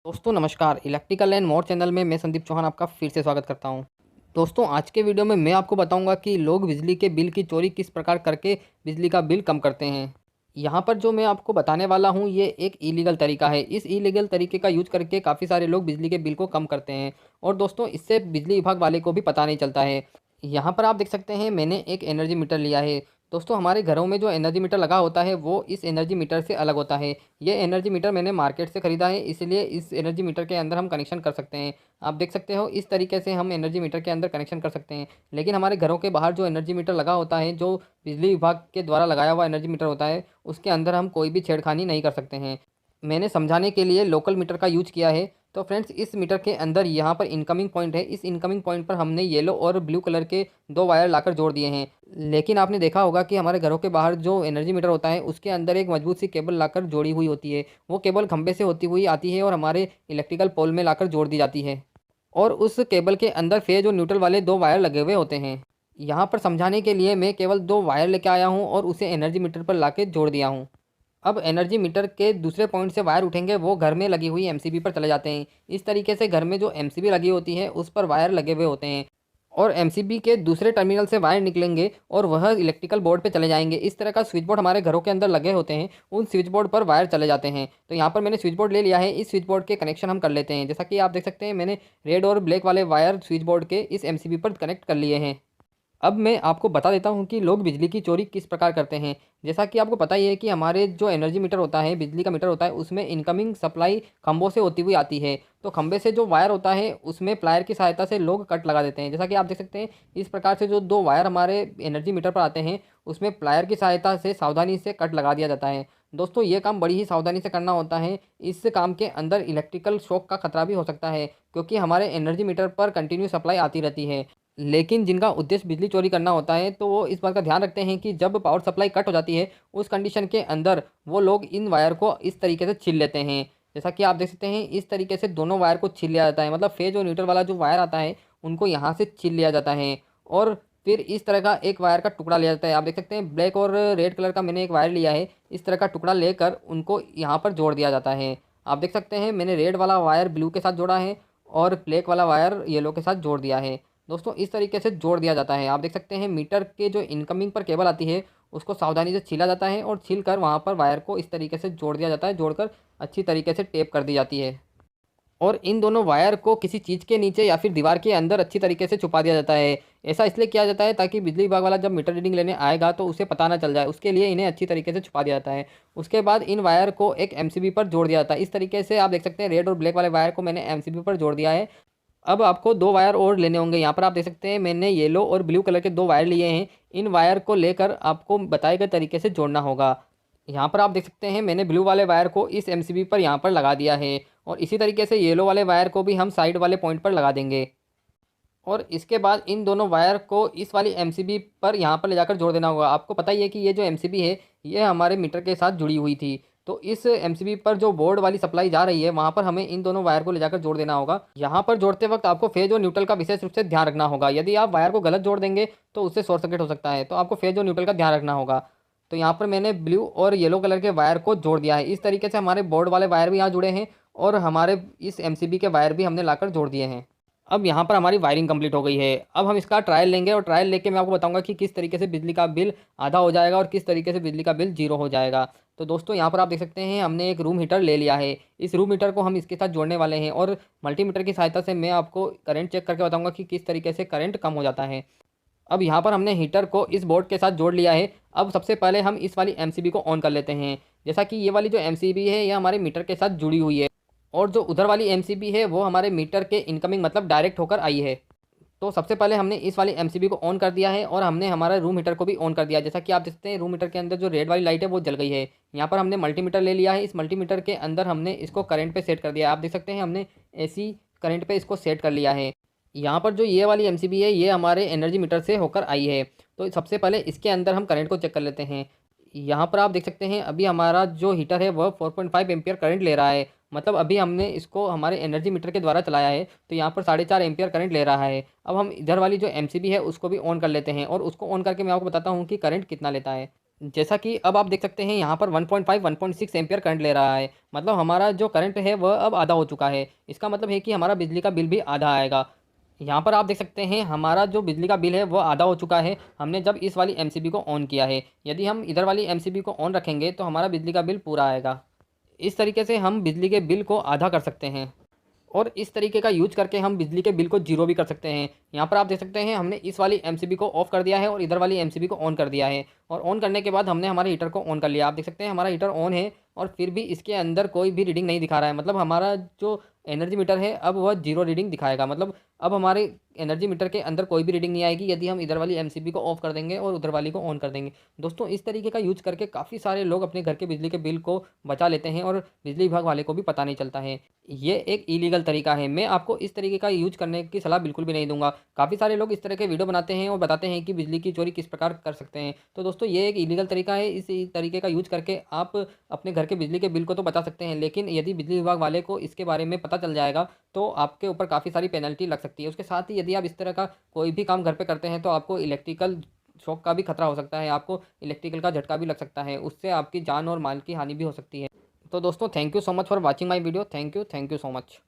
दोस्तों नमस्कार। Electrical and more channel में मैं संदीप चौहान आपका फिर से स्वागत करता हूं। दोस्तों आज के वीडियो में मैं आपको बताऊंगा कि लोग बिजली के बिल की चोरी किस प्रकार करके बिजली का बिल कम करते हैं। यहां पर जो मैं आपको बताने वाला हूं ये एक इलीगल तरीका है। इस इलीगल तरीके का यूज करके काफ़ी सारे लोग बिजली के बिल को कम करते हैं और दोस्तों इससे बिजली विभाग वाले को भी पता नहीं चलता है। यहाँ पर आप देख सकते हैं मैंने एक एनर्जी मीटर लिया है। दोस्तों हमारे घरों में जो एनर्जी मीटर लगा होता है वो इस एनर्जी मीटर से अलग होता है। ये एनर्जी मीटर मैंने मार्केट से ख़रीदा है, इसलिए इस एनर्जी मीटर के अंदर हम कनेक्शन कर सकते हैं। आप देख सकते हो इस तरीके से हम एनर्जी मीटर के अंदर कनेक्शन कर सकते हैं। लेकिन हमारे घरों के बाहर जो एनर्जी मीटर लगा होता है, जो बिजली विभाग के द्वारा लगाया हुआ एनर्जी मीटर होता है, उसके अंदर हम कोई भी छेड़खानी नहीं कर सकते हैं। मैंने समझाने के लिए लोकल मीटर का यूज़ किया है। तो फ्रेंड्स इस मीटर के अंदर यहाँ पर इनकमिंग पॉइंट है। इस इनकमिंग पॉइंट पर हमने येलो और ब्लू कलर के 2 वायर लाकर जोड़ दिए हैं। लेकिन आपने देखा होगा कि हमारे घरों के बाहर जो एनर्जी मीटर होता है उसके अंदर एक मजबूत सी केबल लाकर जोड़ी हुई होती है। वो केबल खंभे से होती हुई आती है और हमारे इलेक्ट्रिकल पोल में लाकर जोड़ दी जाती है। और उस केबल के अंदर फेज और न्यूट्रल वाले 2 वायर लगे हुए होते हैं। यहाँ पर समझाने के लिए मैं केवल 2 वायर लेके आया हूँ और उसे एनर्जी मीटर पर लाके जोड़ दिया हूँ। अब एनर्जी मीटर के दूसरे पॉइंट से वायर उठेंगे, वो घर में लगी हुई एमसीबी पर चले जाते हैं। इस तरीके से घर में जो एमसीबी लगी होती है उस पर वायर लगे हुए होते हैं और एमसीबी के दूसरे टर्मिनल से वायर निकलेंगे और वह इलेक्ट्रिकल बोर्ड पे चले जाएंगे। इस तरह का स्विच बोर्ड हमारे घरों के अंदर लगे होते हैं, उन स्विच बोर्ड पर वायर चले जाते हैं। तो यहाँ पर मैंने स्विच बोर्ड ले लिया है। इस स्विच बोर्ड के कनेक्शन हम कर लेते हैं। जैसा कि आप देख सकते हैं मैंने रेड और ब्लैक वाले वायर स्विच बोर्ड के इस एमसीबी पर कनेक्ट कर लिए हैं। अब मैं आपको बता देता हूँ कि लोग बिजली की चोरी किस प्रकार करते हैं। जैसा कि आपको पता ही है कि हमारे जो एनर्जी मीटर होता है, बिजली का मीटर होता है, उसमें इनकमिंग सप्लाई खंभों से होती हुई आती है। तो खंभे से जो वायर होता है उसमें प्लायर की सहायता से लोग कट लगा देते हैं। जैसा कि आप देख सकते हैं इस प्रकार से जो 2 वायर हमारे एनर्जी मीटर पर आते हैं उसमें प्लायर की सहायता से सावधानी से कट लगा दिया जाता है। दोस्तों ये काम बड़ी ही सावधानी से करना होता है। इस काम के अंदर इलेक्ट्रिकल शॉक का खतरा भी हो सकता है, क्योंकि हमारे एनर्जी मीटर पर कंटिन्यू सप्लाई आती रहती है। लेकिन जिनका उद्देश्य बिजली चोरी करना होता है तो वो इस बात का ध्यान रखते हैं कि जब पावर सप्लाई कट हो जाती है उस कंडीशन के अंदर वो लोग इन वायर को इस तरीके से छील लेते हैं। जैसा कि आप देख सकते हैं इस तरीके से दोनों वायर को छील लिया जाता है, मतलब फेज और न्यूट्रल वाला जो वायर आता है उनको यहाँ से छील लिया जाता है और फिर इस तरह का एक वायर का टुकड़ा लिया जाता है। आप देख सकते हैं ब्लैक और रेड कलर का मैंने एक वायर लिया है। इस तरह का टुकड़ा लेकर उनको यहाँ पर जोड़ दिया जाता है। आप देख सकते हैं मैंने रेड वाला वायर ब्लू के साथ जोड़ा है और ब्लैक वाला वायर येलो के साथ जोड़ दिया है। दोस्तों इस तरीके से जोड़ दिया जाता है। आप देख सकते हैं मीटर के जो इनकमिंग पर केबल आती है उसको सावधानी से छीला जाता है और छील कर वहाँ पर वायर को इस तरीके से जोड़ दिया जाता है, जोड़कर अच्छी तरीके से टेप कर दी जाती है और इन दोनों वायर को किसी चीज़ के नीचे या फिर दीवार के अंदर अच्छी तरीके से छुपा दिया जाता है। ऐसा इसलिए किया जाता है ताकि बिजली विभाग वाला जब मीटर रीडिंग लेने आएगा तो उसे पता ना चल जाए, उसके लिए इन्हें अच्छी तरीके से छुपा दिया जाता है। उसके बाद इन वायर को एक एमसीबी पर जोड़ दिया जाता है। इस तरीके से आप देख सकते हैं रेड और ब्लैक वाले वायर को मैंने एमसीबी पर जोड़ दिया है। अब आपको 2 वायर और लेने होंगे। यहाँ पर आप देख सकते हैं मैंने येलो और ब्लू कलर के 2 वायर लिए हैं। इन वायर को लेकर आपको बताए गए तरीके से जोड़ना होगा। यहाँ पर आप देख सकते हैं मैंने ब्लू वाले वायर को इस एमसीबी पर यहाँ पर लगा दिया है और इसी तरीके से येलो वाले वायर को भी हम साइड वाले पॉइंट पर लगा देंगे और इसके बाद इन दोनों वायर को इस वाली एमसीबी पर यहाँ पर ले जाकर जोड़ देना होगा। आपको पता ही है कि ये जो एमसीबी है ये हमारे मीटर के साथ जुड़ी हुई थी। तो इस एमसीबी पर जो बोर्ड वाली सप्लाई जा रही है वहाँ पर हमें इन दोनों वायर को ले जाकर जोड़ देना होगा। यहाँ पर जोड़ते वक्त आपको फेज और न्यूट्रल का विशेष रूप से ध्यान रखना होगा। यदि आप वायर को गलत जोड़ देंगे तो उससे शॉर्ट सर्किट हो सकता है, तो आपको फेज और न्यूट्रल का ध्यान रखना होगा। तो यहाँ पर मैंने ब्लू और येलो कलर के वायर को जोड़ दिया है। इस तरीके से हमारे बोर्ड वाले वायर भी यहाँ जुड़े हैं और हमारे इस एमसीबी के वायर भी हमने लाकर जोड़ दिए हैं। अब यहाँ पर हमारी वायरिंग कंप्लीट हो गई है। अब हम इसका ट्रायल लेंगे और ट्रायल लेके मैं आपको बताऊंगा कि किस तरीके से बिजली का बिल आधा हो जाएगा और किस तरीके से बिजली का बिल 0 हो जाएगा। तो दोस्तों यहाँ पर आप देख सकते हैं हमने एक रूम हीटर ले लिया है। इस रूम हीटर को हम इसके साथ जोड़ने वाले हैं और मल्टीमीटर की सहायता से मैं आपको करंट चेक करके बताऊँगा कि किस तरीके से करंट कम हो जाता है। अब यहाँ पर हमने हीटर को इस बोर्ड के साथ जोड़ लिया है। अब सबसे पहले हम इस वाली एमसीबी को ऑन कर लेते हैं। जैसा कि ये वाली जो एमसीबी है ये हमारे मीटर के साथ जुड़ी हुई है और जो उधर वाली एमसीबी है वो हमारे मीटर के इनकमिंग मतलब डायरेक्ट होकर आई है। तो सबसे पहले हमने इस वाली एमसीबी को ऑन कर दिया है और हमने हमारा रूम हीटर को भी ऑन कर दिया। जैसा कि आप देख सकते हैं रूम हीटर के अंदर जो रेड वाली लाइट है वो जल गई है। यहाँ पर हमने मल्टीमीटर ले लिया है। इस मल्टीमीटर के अंदर हमने इसको करंट पे सेट कर दिया। आप देख सकते हैं हमने एसी करंट पे इसको सेट कर लिया है। यहाँ पर जो ये वाली एमसीबी है ये हमारे एनर्जी मीटर से होकर आई है। तो सबसे पहले इसके अंदर हम करंट को चेक कर लेते हैं। यहाँ पर आप देख सकते हैं अभी हमारा जो हीटर है वह 4.5 एम्पियर करंट ले रहा है। मतलब अभी हमने इसको हमारे एनर्जी मीटर के द्वारा चलाया है तो यहाँ पर 4.5 एम्पियर करंट ले रहा है। अब हम इधर वाली जो एमसीबी है उसको भी ऑन कर लेते हैं और उसको ऑन करके मैं आपको बताता हूँ कि करंट कितना लेता है। जैसा कि अब आप देख सकते हैं यहाँ पर 1.5 1.6 एम्पीयर करंट ले रहा है। मतलब हमारा जो करंट है वह अब आधा हो चुका है। इसका मतलब है कि हमारा बिजली का बिल भी आधा आएगा। यहाँ पर आप देख सकते हैं हमारा जो बिजली का बिल है वह आधा हो चुका है, हमने जब इस वाली एमसीबी को ऑन किया है। यदि हम इधर वाली एमसीबी को ऑन रखेंगे तो हमारा बिजली का बिल पूरा आएगा। इस तरीके से हम बिजली के बिल को आधा कर सकते हैं। और इस तरीके का यूज करके हम बिजली के बिल को जीरो भी कर सकते हैं। यहाँ पर आप देख सकते हैं हमने इस वाली एमसीबी को ऑफ कर दिया है और इधर वाली एमसीबी को ऑन कर दिया है। और ऑन करने के बाद हमने हमारे हीटर को ऑन कर लिया। आप देख सकते हैं हमारा हीटर ऑन है और फिर भी इसके अंदर कोई भी रीडिंग नहीं दिखा रहा है। मतलब हमारा जो एनर्जी मीटर है अब वह जीरो रीडिंग दिखाएगा। मतलब अब हमारे एनर्जी मीटर के अंदर कोई भी रीडिंग नहीं आएगी यदि हम इधर वाली एमसीबी को ऑफ कर देंगे और उधर वाली को ऑन कर देंगे। दोस्तों इस तरीके का यूज करके काफ़ी सारे लोग अपने घर के बिजली के बिल को बचा लेते हैं और बिजली विभाग वाले को भी पता नहीं चलता है। ये एक इलीगल तरीका है। मैं आपको इस तरीके का यूज करने की सलाह बिल्कुल भी नहीं दूंगा। काफ़ी सारे लोग इस तरह के वीडियो बनाते हैं और बताते हैं कि बिजली की चोरी किस प्रकार कर सकते हैं। तो दोस्तों ये एक इलीगल तरीका है। इस तरीके का यूज करके आप अपने घर के बिजली के बिल को तो बचा सकते हैं, लेकिन यदि बिजली विभाग वाले को इसके बारे में पता चल जाएगा तो आपके ऊपर काफ़ी सारी पेनल्टी लग सकती है। उसके साथ ही यदि आप इस तरह का कोई भी काम घर पे करते हैं तो आपको इलेक्ट्रिकल शॉक का भी खतरा हो सकता है। आपको इलेक्ट्रिकल का झटका भी लग सकता है। उससे आपकी जान और माल की हानि भी हो सकती है। तो दोस्तों thank you so much for watching my video. Thank you so much.